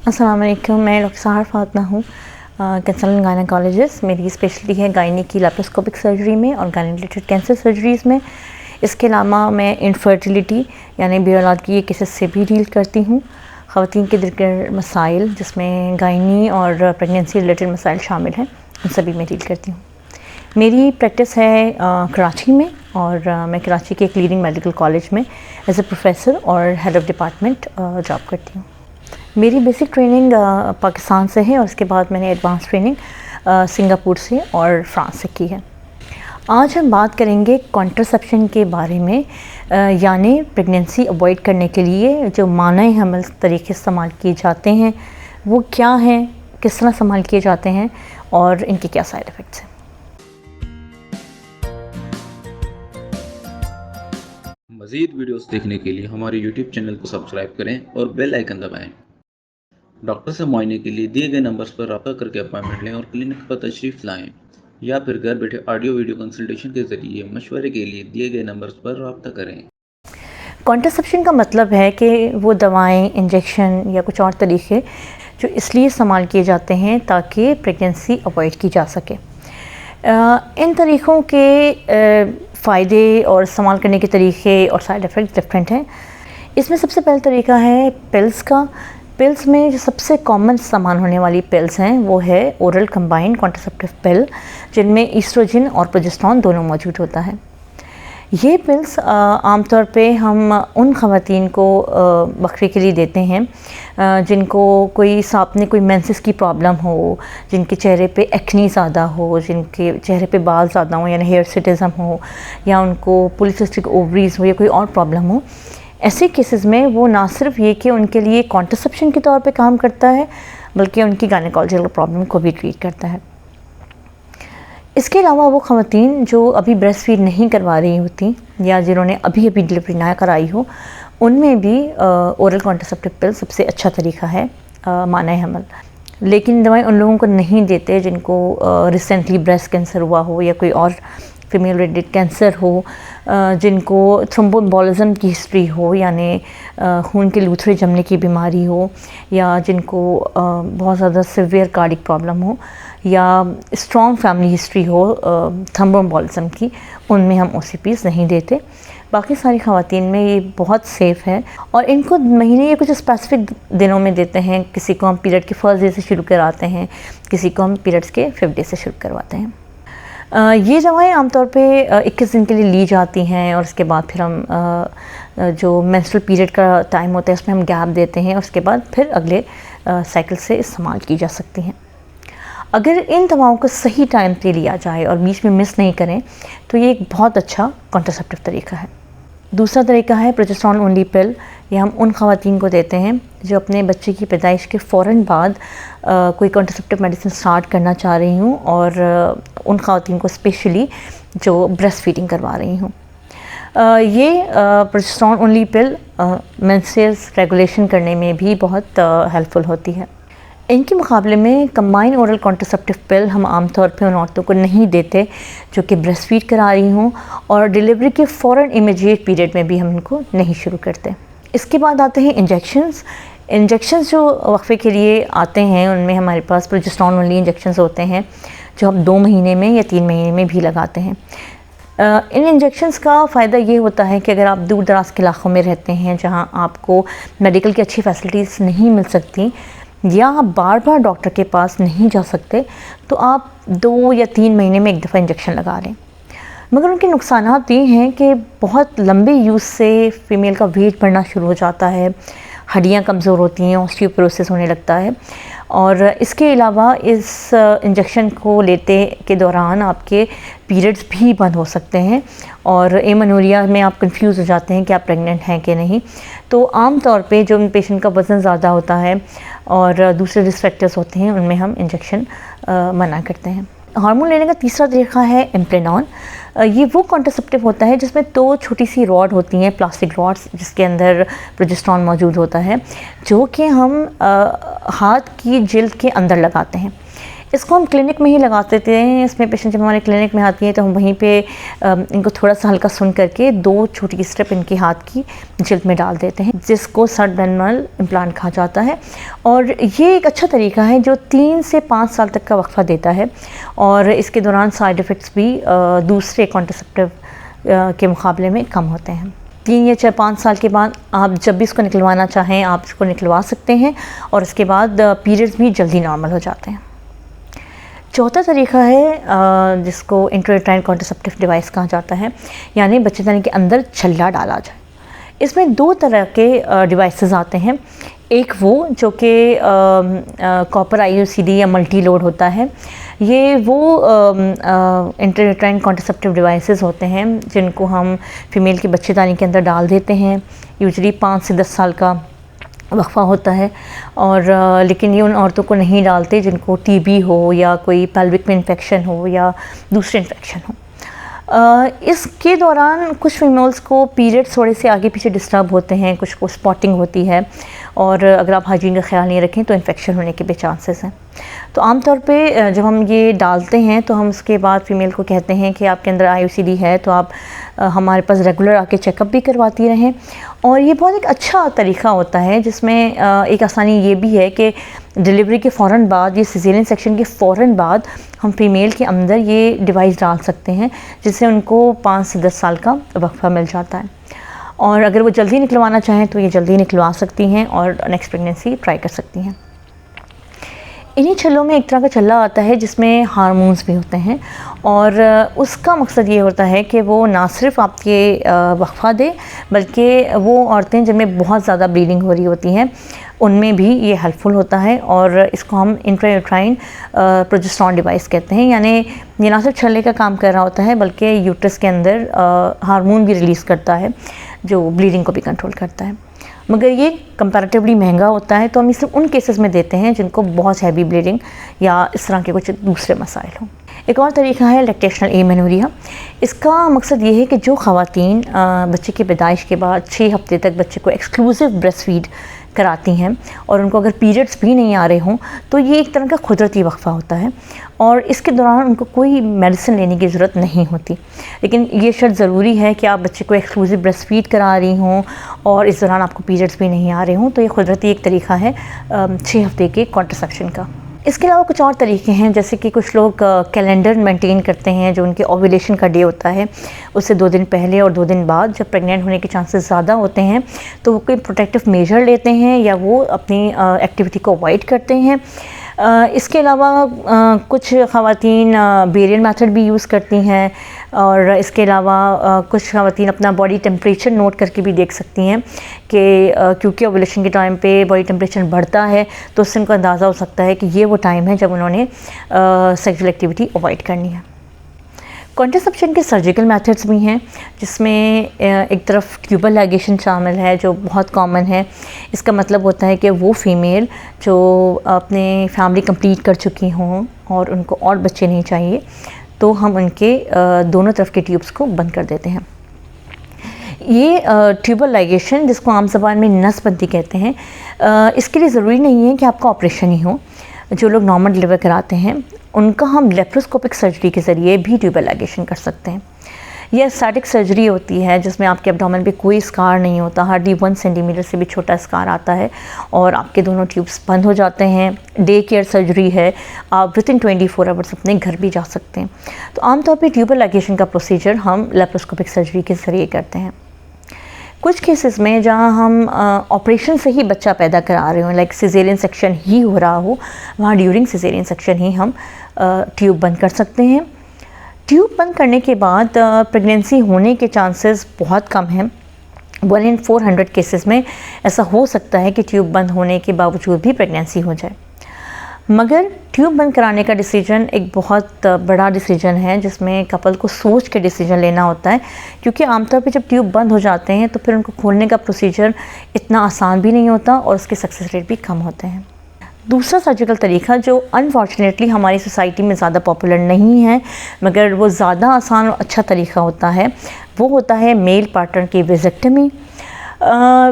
अस्सलाम वालेकुम। मैं डॉक्टर सहर फातिमा हूँ, कंसल्टेंट गायनेकोलॉजिस्ट। मेरी स्पेशलिटी है गायनी की लैप्रोस्कोपिक सर्जरी में और गायनी रिलेटेड कैंसर सर्जरीज़ में। इसके अलावा मैं इनफर्टिलिटी यानी बेऔलाद की केसेस से भी डील करती हूँ। ख़वातीन के दरकार मसाइल जिसमें गायनी और प्रेगनेंसी रिलेटेड मसाइल शामिल हैं, उन सभी में डील करती हूँ। मेरी प्रैक्टिस है कराची में और मैं कराची के एक लीडिंग मेडिकल कॉलेज में एज ए प्रोफेसर और हेड ऑफ़ डिपार्टमेंट जॉब करती हूँ। मेरी बेसिक ट्रेनिंग पाकिस्तान से है और उसके बाद मैंने एडवांस ट्रेनिंग सिंगापुर से और फ्रांस से की है। आज हम बात करेंगे कॉन्ट्रासेप्शन के बारे में, यानी प्रेगनेंसी अवॉइड करने के लिए जो माने हमल तरीके इस्तेमाल किए जाते हैं वो क्या हैं, किस तरह इस्तेमाल किए जाते हैं और इनके क्या साइड इफ़ेक्ट्स हैं। मज़ीद वीडियोस देखने के लिए हमारे YouTube चैनल को सब्सक्राइब करें और बेल आइकन दबाएं। डॉक्टर से मुआयने के लिए दिए गए नंबर्स पर रब्ता करके अपॉइंटमेंट लें और क्लिनिक पर तशरीफ़ लाएं, या फिर घर बैठे ऑडियो वीडियो कंसल्टेशन के ज़रिए मशवरे के लिए दिए गए नंबर्स पर रब्ता करें। कॉन्ट्रासेप्शन का मतलब है कि वो दवाएं, इंजेक्शन या कुछ और तरीके जो इसलिए इस्तेमाल किए जाते हैं ताकि प्रेगनेंसी अवॉइड की जा सके। इन तरीक़ों के फ़ायदे और इस्तेमाल करने के तरीके और साइड इफ़ेक्ट डिफरेंट हैं। इसमें सबसे पहला तरीका है पिल्स का। पिल्स में जो सबसे कॉमन इस्तेमाल होने वाली पिल्स हैं वो है ओरल कंबाइंड कॉन्ट्रासेप्टिव पिल, जिनमें ईस्ट्रोजन और प्रोजेस्टेरोन दोनों मौजूद होता है। ये पिल्स आमतौर पे हम उन ख़वातीन को बकरी के लिए देते हैं जिनको कोई मेंसेस की प्रॉब्लम हो, जिनके चेहरे पे एक्नी ज़्यादा हो, जिनके चेहरे पे बाल ज़्यादा हो यानी हेयर सिटिज़म हो, या उनको पॉलीसिस्टिक ओवरीज़ हो या कोई और प्रॉब्लम हो। ऐसे केसेस में वो ना सिर्फ ये कि उनके लिए कॉन्ट्रासेप्शन के तौर पे काम करता है, बल्कि उनकी गायनेकोलॉजिकल प्रॉब्लम को भी ट्रीट करता है। इसके अलावा वो ख़वातीन जो अभी ब्रेस्ट फीड नहीं करवा रही होती या जिन्होंने अभी अभी डिलीवरी ना कराई हो, उनमें भी ओरल कॉन्ट्रासेप्टिव पिल सबसे अच्छा तरीका है माने हमल। लेकिन दवाएं उन लोगों को नहीं देते जिनको रिसेंटली ब्रेस्ट कैंसर हुआ हो या कोई और फीमेल रिलेटेड कैंसर हो, जिनको थ्रोम्बोएम्बोलिज्म की हिस्ट्री हो यानी खून के लूथड़े जमने की बीमारी हो, या जिनको बहुत ज़्यादा सिवियर कार्डिक प्रॉब्लम हो, या स्ट्रॉन्ग फैमिली हिस्ट्री हो थ्रोम्बोएम्बोलिज्म की, उनमें हम OCPs नहीं देते। बाकी सारी ख़वातीन में ये बहुत सेफ़ है और इनको महीने या कुछ स्पेसिफिक दिनों में देते हैं। किसी को हम पीरियड के फर्स्ट डे से शुरू कराते हैं, किसी को हम पीरियड्स के 5th डे से शुरू करवाते हैं। ये दवाएं आमतौर पे 21 दिन के लिए ली जाती हैं और उसके बाद फिर हम जो मेंस्ट्रुअल पीरियड का टाइम होता है उसमें हम गैप देते हैं और उसके बाद फिर अगले साइकिल से इस्तेमाल की जा सकती हैं। अगर इन दवाओं को सही टाइम पे लिया जाए और बीच में मिस नहीं करें तो ये एक बहुत अच्छा कॉन्ट्रासेप्टिव तरीका है। दूसरा तरीका है प्रोजेस्टेरोन ओनली पिल। ये हम उन ख़वातीन को देते हैं जो अपने बच्चे की पैदाइश के फ़ौरन बाद कोई कॉन्ट्रासेप्टिव मेडिसिन स्टार्ट करना चाह रही हूँ और उन ख़वातीन को स्पेशली जो ब्रेस्ट फीडिंग करवा रही हूँ। ये प्रोजेस्टेरोन ओनली पिल मेंसेस रेगुलेशन करने में भी बहुत हेल्पफुल होती है। इनके मुकाबले में कंबाइन ओरल कॉन्ट्रासेप्टिव पिल हम आमतौर पे उन औरतों को नहीं देते जो कि ब्रेस्ट फीड करा रही हों और डिलीवरी के फ़ौरन इमीडिएट पीरियड में भी हम इनको नहीं शुरू करते। इसके बाद आते हैं इंजेक्शंस जो वक्फे के लिए आते हैं, उनमें हमारे पास प्रोजेस्टेरोन ओनली इंजेक्शंस होते हैं जो हम 2 महीने में या 3 महीने में भी लगाते हैं। इन इंजेक्शंस का फ़ायदा ये होता है कि अगर आप दूर दराज के इलाक़ों में रहते हैं जहाँ आपको मेडिकल की अच्छी फैसिलिटीज़ नहीं मिल सकती या आप बार बार डॉक्टर के पास नहीं जा सकते, तो आप 2 या 3 महीने में एक दफ़ा इंजेक्शन लगा लें। मगर उनके नुकसानात ये हैं कि बहुत लंबे यूज़ से फ़ीमेल का वेट बढ़ना शुरू हो जाता है, हड्डियाँ कमज़ोर होती हैं, ऑस्टियोपोरोसिस होने लगता है। और इसके अलावा इस इंजेक्शन को लेते के दौरान आपके पीरियड्स भी बंद हो सकते हैं और एमेनोरिया में आप कंफ्यूज हो जाते हैं कि आप प्रेग्नेंट हैं कि नहीं। तो आम तौर पे जो पेशेंट का वज़न ज़्यादा होता है और दूसरे रिस्क फैक्टर्स होते हैं, उनमें हम इंजेक्शन मना करते हैं। हार्मोन लेने का तीसरा तरीका है इम्प्लेनॉन। ये वो कॉन्ट्रासेप्टिव होता है जिसमें 2 छोटी सी रॉड होती हैं, प्लास्टिक रॉड्स, जिसके अंदर प्रोजेस्टेरोन मौजूद होता है, जो कि हम हाथ की जिल्द के अंदर लगाते हैं। इसको हम क्लिनिक में ही लगा देते हैं। इसमें पेशेंट जब हमारे क्लिनिक में आती हैं तो हम वहीं पे इनको थोड़ा सा हल्का सुन करके 2 छोटी स्ट्रिप इनके हाथ की जिल्द में डाल देते हैं, जिसको सबडेर्मल इम्प्लांट कहा जाता है। और ये एक अच्छा तरीका है जो 3 से 5 साल तक का वक्फा देता है, और इसके दौरान साइड इफ़ेक्ट्स भी दूसरे कॉन्ट्रासेप्टिव के मुकाबले में कम होते हैं। 3 या 5 साल के बाद आप जब भी इसको निकलवाना चाहें आप इसको निकलवा सकते हैं, और उसके बाद पीरियड्स भी जल्दी नॉर्मल हो जाते हैं। चौथा तरीका है जिसको इंट्रायूटेराइन कॉन्ट्रासेप्टिव डिवाइस कहा जाता है, यानी बच्चेदानी के अंदर छल्ला डाला जाए। इसमें 2 तरह के डिवाइसेस आते हैं। एक वो जो कि कॉपर IUCD या मल्टी लोड होता है, ये वो इंट्रायूटेराइन कॉन्ट्रासेप्टिव डिवाइसेस होते हैं जिनको हम फीमेल की बच्चेदानी के अंदर डाल देते हैं। यूजुअली 5 से 10 साल का वक्फा होता है, और लेकिन ये उन औरतों को नहीं डालते जिनको TB हो या कोई पेल्विक में इन्फेक्शन हो या दूसरे इन्फेक्शन हो। इसके दौरान कुछ फीमेल्स को पीरियड्स थोड़े से आगे पीछे डिस्टर्ब होते हैं, कुछ को स्पॉटिंग होती है, और अगर आप हाइजीन का ख्याल नहीं रखें तो इन्फेक्शन होने के भी चांसेस हैं। तो आमतौर पे जब हम ये डालते हैं तो हम उसके बाद फ़ीमेल को कहते हैं कि आपके अंदर IUCD है तो आप हमारे पास रेगुलर आके चेकअप भी करवाती रहें। और ये बहुत एक अच्छा तरीका होता है जिसमें एक आसानी ये भी है कि डिलीवरी के फ़ौरन बाद, ये सिज़ेरियन सेक्शन के फ़ौरन बाद हम फ़ीमेल के अंदर ये डिवाइस डाल सकते हैं, जिससे उनको 5 से 10 साल का वक्फा मिल जाता है। और अगर वो जल्दी निकलवाना चाहें तो ये जल्दी निकलवा सकती हैं और नेक्स्ट प्रेगनेंसी ट्राई कर सकती हैं। इन्हीं छल्लों में एक तरह का छल्ला आता है जिसमें हार्मोन्स भी होते हैं, और उसका मकसद ये होता है कि वो ना सिर्फ आपके वक्फा दे, बल्कि वो औरतें जिनमें बहुत ज़्यादा ब्लीडिंग हो रही होती हैं उनमें भी ये हेल्पफुल होता है। और इसको हम इंट्रायूटेराइन प्रोजेस्टेरॉन डिवाइस कहते हैं, यानी ये ना सिर्फ छल्ले का काम कर रहा होता है बल्कि यूट्रस के अंदर हार्मोन भी रिलीज़ करता है जो ब्लीडिंग को भी कंट्रोल करता है। मगर ये कंपैरेटिवली महंगा होता है, तो हम इसे उन केसेस में देते हैं जिनको बहुत हैवी ब्लीडिंग या इस तरह के कुछ दूसरे मसाइल हों। एक और तरीका है लैक्टेशनल एमेनोरिया। इसका मकसद ये है कि जो ख़वातीन बच्चे की पैदाइश के बाद 6 हफ्ते तक बच्चे को एक्सक्लूसिव ब्रेस्ट फीड कराती हैं और उनको अगर पीरियड्स भी नहीं आ रहे हों तो ये एक तरह का कुदरती वक्फा होता है, और इसके दौरान उनको कोई मेडिसिन लेने की ज़रूरत नहीं होती। लेकिन ये शर्त ज़रूरी है कि आप बच्चे को एक्सक्लूसिव ब्रेस्ट फीड करा रही हों और इस दौरान आपको पीरियड्स भी नहीं आ रहे हों, तो ये कुदरती एक तरीका है 6 हफ्ते के कॉन्ट्रासेप्शन का। इसके अलावा कुछ और तरीके हैं, जैसे कि कुछ लोग कैलेंडर मेंटेन करते हैं जो उनके ओव्यूलेशन का डे होता है उससे 2 दिन पहले और 2 दिन बाद, जब प्रेग्नेंट होने के चांसेस ज़्यादा होते हैं तो वो कोई प्रोटेक्टिव मेजर लेते हैं या वो अपनी एक्टिविटी को अवॉइड करते हैं। इसके अलावा कुछ ख़वातीन बेरियन मेथड भी यूज़ करती हैं, और इसके अलावा कुछ ख़वातीन अपना बॉडी टेम्परेचर नोट करके भी देख सकती हैं कि क्योंकि ओव्यूलेशन के टाइम पे बॉडी टेम्परेचर बढ़ता है तो उससे उनको अंदाज़ा हो सकता है कि ये वो टाइम है जब उन्होंने सेक्सुअल एक्टिविटी अवॉइड करनी है। कॉन्ट्रासेप्शन के सर्जिकल मेथड्स भी हैं, जिसमें एक तरफ ट्यूबल लाइगेशन शामिल है जो बहुत कॉमन है। इसका मतलब होता है कि वो फीमेल जो अपने फैमिली कंप्लीट कर चुकी हों और उनको और बच्चे नहीं चाहिए, तो हम उनके दोनों तरफ के ट्यूब्स को बंद कर देते हैं। ये ट्यूबल लाइगेशन, जिसको आम ज़बान में नसबंदी कहते हैं, इसके लिए ज़रूरी नहीं है कि आपका ऑपरेशन ही हो। जो लोग नॉर्मल डिलीवर कराते हैं उनका हम लेप्रोस्कोपिक सर्जरी के ज़रिए भी ट्यूबल लाइगेशन कर सकते हैं। यह स्टैटिक सर्जरी होती है जिसमें आपके एब्डोमेन पे कोई स्कार नहीं होता, हार्डली 1 सेंटीमीटर से भी छोटा स्कार आता है और आपके दोनों ट्यूब्स बंद हो जाते हैं। डे केयर सर्जरी है, आप विदिन 24 आवर्स अपने घर भी जा सकते हैं। तो आमतौर पे ट्यूबल लाइगेशन का प्रोसीजर हम लेप्रोस्कोपिक सर्जरी के ज़रिए करते हैं। कुछ केसेस में जहाँ हम ऑपरेशन से ही बच्चा पैदा करा रहे हो, लाइक सिजेरियन सेक्शन ही हो रहा हो, वहाँ ड्यूरिंग सिजेरियन सेक्शन ही हम ट्यूब बंद कर सकते हैं। ट्यूब बंद करने के बाद प्रेगनेंसी होने के चांसेस बहुत कम हैं। 1 in 400 केसेस में ऐसा हो सकता है कि ट्यूब बंद होने के बावजूद भी प्रेगनेंसी हो जाए। मगर ट्यूब बंद कराने का डिसीजन एक बहुत बड़ा डिसीजन है जिसमें कपल को सोच के डिसीजन लेना होता है, क्योंकि आमतौर पे जब ट्यूब बंद हो जाते हैं तो फिर उनको खोलने का प्रोसीजर इतना आसान भी नहीं होता और उसके सक्सेस रेट भी कम होते हैं। दूसरा सर्जिकल तरीका जो अनफॉर्चुनेटली हमारी सोसाइटी में ज़्यादा पॉपुलर नहीं है मगर वो ज़्यादा आसान और अच्छा तरीका होता है, वो होता है मेल पार्टनर की विजेक्टमी।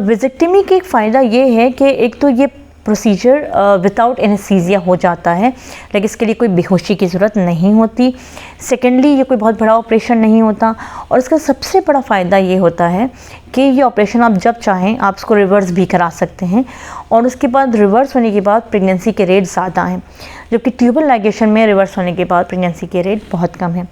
विजेक्टमी का एक फ़ायदा ये है कि एक तो ये प्रोसीजर विदाउट एनेस्थीसिया हो जाता है, लेकिन इसके लिए कोई बेहोशी की ज़रूरत नहीं होती। सेकेंडली, ये कोई बहुत बड़ा ऑपरेशन नहीं होता, और इसका सबसे बड़ा फ़ायदा ये होता है कि ये ऑपरेशन आप जब चाहें आप इसको रिवर्स भी करा सकते हैं, और उसके बाद रिवर्स होने के बाद प्रेगनेंसी के रेट ज़्यादा हैं, जबकि ट्यूबल लाइगेशन में रिवर्स होने के बाद प्रेगनेंसी के रेट बहुत कम है।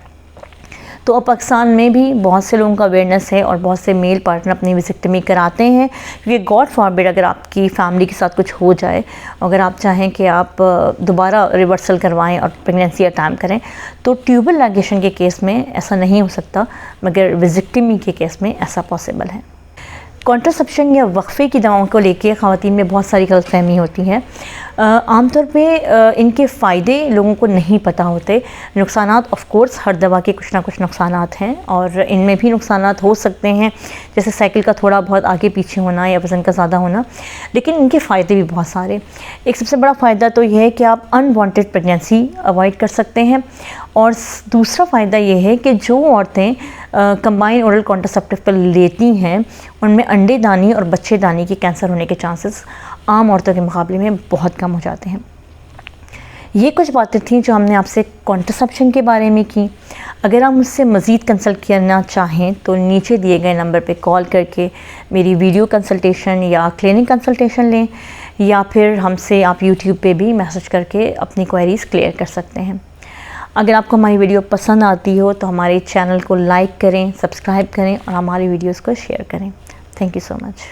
तो अब पाकिस्तान में भी बहुत से लोगों का अवेयरनेस है और बहुत से मेल पार्टनर अपनी विजिक्टमी कराते हैं, क्योंकि गॉड फॉरबिड अगर आपकी फैमिली के साथ कुछ हो जाए, अगर आप चाहें कि आप दोबारा रिवर्सल करवाएं और प्रेगनेंसी अटैम्प्ट करें, तो ट्यूबल लाइगेशन के केस में ऐसा नहीं हो सकता, मगर विजिक्टमी के केस में ऐसा पॉसिबल है। कॉन्ट्रासेप्शन या वक्फे की दवाओं को लेके ख़वातीन में बहुत सारी गलतफहमी होती है। आमतौर पे इनके फ़ायदे लोगों को नहीं पता होते। नुकसानात ऑफ कोर्स हर दवा के कुछ ना कुछ नुकसानात हैं, और इनमें भी नुकसानात हो सकते हैं, जैसे साइकिल का थोड़ा बहुत आगे पीछे होना या वज़न का ज़्यादा होना, लेकिन इनके फ़ायदे भी बहुत सारे। एक सबसे बड़ा फ़ायदा तो यह है कि आप अनवांटेड प्रेगनेंसी अवॉइड कर सकते हैं, और दूसरा फ़ायदा ये है कि जो औरतें कंबाइन ओरल कॉन्ट्रासेप्टिव पिल लेती हैं उनमें अंडेदानी और बच्चेदानी के कैंसर होने के चांसेस आम औरतों के मुकाबले में बहुत कम हो जाते हैं। ये कुछ बातें थीं जो हमने आपसे कॉन्ट्रासेप्शन के बारे में की। अगर आप मुझसे मज़ीद कंसल्ट करना चाहें तो नीचे दिए गए नंबर पे कॉल करके मेरी वीडियो कंसल्टेशन या क्लिनिक कंसल्टेशन लें, या फिर हमसे आप यूट्यूब पे भी मैसेज करके अपनी क्वेरीज़ क्लियर कर सकते हैं। अगर आपको हमारी वीडियो पसंद आती हो तो हमारे चैनल को लाइक करें, सब्सक्राइब करें और हमारी वीडियोस को शेयर करें। Thank you so much.